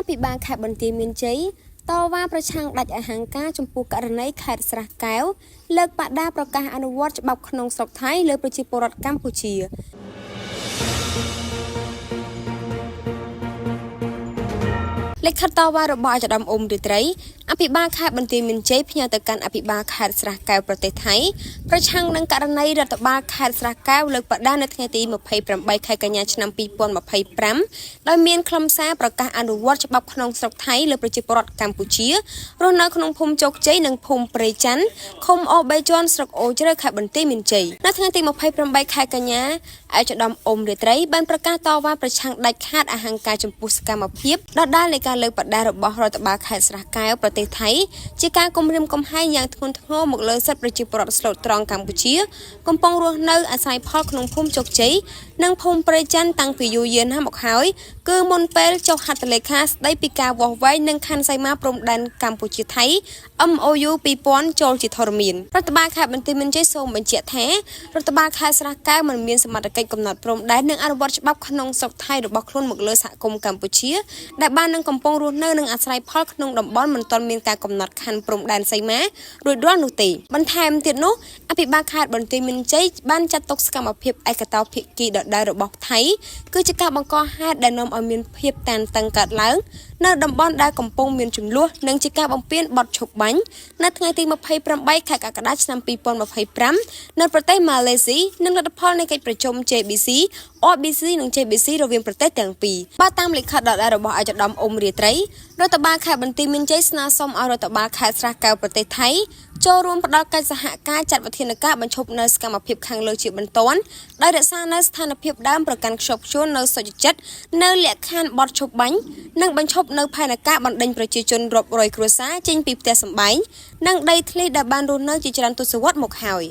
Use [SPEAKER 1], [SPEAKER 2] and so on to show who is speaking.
[SPEAKER 1] ពិបាលខេត្តបន្ទាយមានជ័យតវ៉ាប្រឆាំងដាច់អហង្ការចំពោះករណីខេត្តស្រះកែវលើកបដាប្រកាសអនុវត្តច្បាប់ក្នុងស្រុកថៃលើប្រជាពលរដ្ឋកម្ពុជាលិខិតតវ៉ារបស់អាយដាមអ៊ុំរីត្រីអភិបាលខេត្តបន្ទាយមានជ័យផ្ញើទៅកាន់អភិបាលខេត្តស្រះកែវប្រទេសថៃប្រឆាំងនឹងករណីរដ្ឋបាលខេត្តស្រះកែវលើកបដានៅថ្ងៃទី28ខែកញ្ញាឆ្នាំ2025ដោយមានខ្លឹមសារប្រកាសអនុវត្តច្បាប់ក្នុងស្រុកថៃលើប្រជាពលរដ្ឋកម្ពុជារស់នៅក្នុងភូមិជោគជ័យនិងភូមិព្រៃច័ន្ទឃុំអូ3ជាន់ស្រុកអូជ្រៅខេត្តបន្ទាយមានជ័យនៅថ្ងៃទី28ខែកញ្ញាអាយដាមអ៊ុំរីត្រីបានប្រកាសតវ៉ាប្រឆាំងដាច់ខាតអហង្ការចំពោះសកម្មភាពដដាលនៃការលើកបដារបស់រដ្ឋបាលខេត្តស្រះកែវប្រទេសថៃជាការគំរាមកំហែងយ៉ាងធ្ងន់ធ្ងរមកលើសិទ្ធិប្រជាពលរដ្ឋស្លូតត្រង់កម្ពុជាកំពុងរស់នៅអាស្រ័យផលក្នុងភូមិជោគជ័យនិងភូមិព្រៃច័ន្ទតាំងពីយូរយារណាស់មកហើយគឺមុនពេលចុះហត្ថលេខាស្ដីពីការវាស់វែងនិងខណ្ឌសីមាព្រំដែនកម្ពុជាថៃ MOU 2000ចូលជាធរមានរដ្ឋបាលខេត្តបន្ទាយមានជ័យសូមបញ្ជាក់ថារដ្ឋបាលខេត្តស្រះកែវមិនមានសមត្ថកិច្ចកំណត់ព្រំដែននិងអនុវត្តច្បាប់ក្នុងស្រុកថៃរបស់ខ្លួនមកលើសហគមន៍កម្ពុជាដែលបាននឹងកំពុងរស់នៅនិងអាស្រ័យផលក្នុងតំបន់មិនទាន់មានការកំណត់ខណ្ឌព្រំដែនសីមារួចរាល់នោះទេបន្ថែមទៀតនោះអភិបាលខេត្តបន្ទាយមានជ័យបានចាត់ទុកសកម្មភាពឯកតោភាគីដដែលរបស់ថៃគឺជាការបង្កហេតុដែលនាំឲ្យមានភាពតានតឹងកើតឡើងនៅតំបន់ដែលកំពុងមានជម្លោះនិងជាការបំពានបទឈប់បាញ់នៅថ្ងៃទី28ខែកក្កដាឆ្នាំ2025នៅប្រទេសម៉ាឡេស៊ីនិងលទ្ធផលនៃកិច្ចប្រជុំ JBC OBC និង JBC រវាងប្រទេសទាំងពីរបើតាមលិខិតដដែលរបស់អាយដាមអ៊ុំរីត្រីរដ្ឋបាលខេត្តបន្ទាយមានជ័យស្នើសុំឲ្យរដ្ឋបាលខេត្តស្រះកែវប្រទេសថៃចូលរួមផ្ដល់កិច្ចសហការចាត់វិធានការបញ្ឈប់នៅសកម្មភាពខាងលើជាបន្ទាន់ដោយរក្សានៅស្ថានភាពដើមប្រកាន់ខ្ជាប់ខ្ជួននៅសុចរិតនៅលក្ខខណ្ឌបទឈប់បាញ់និងបញ្ឈប់នៅផែនការបណ្ដេញប្រជាជនរាប់រយគ្រួសារចេញពីផ្ទះសម្បែងនិងដីធ្លីដែលបានរស់នៅជាច្រើនទសវត្សរ៍មកហើយ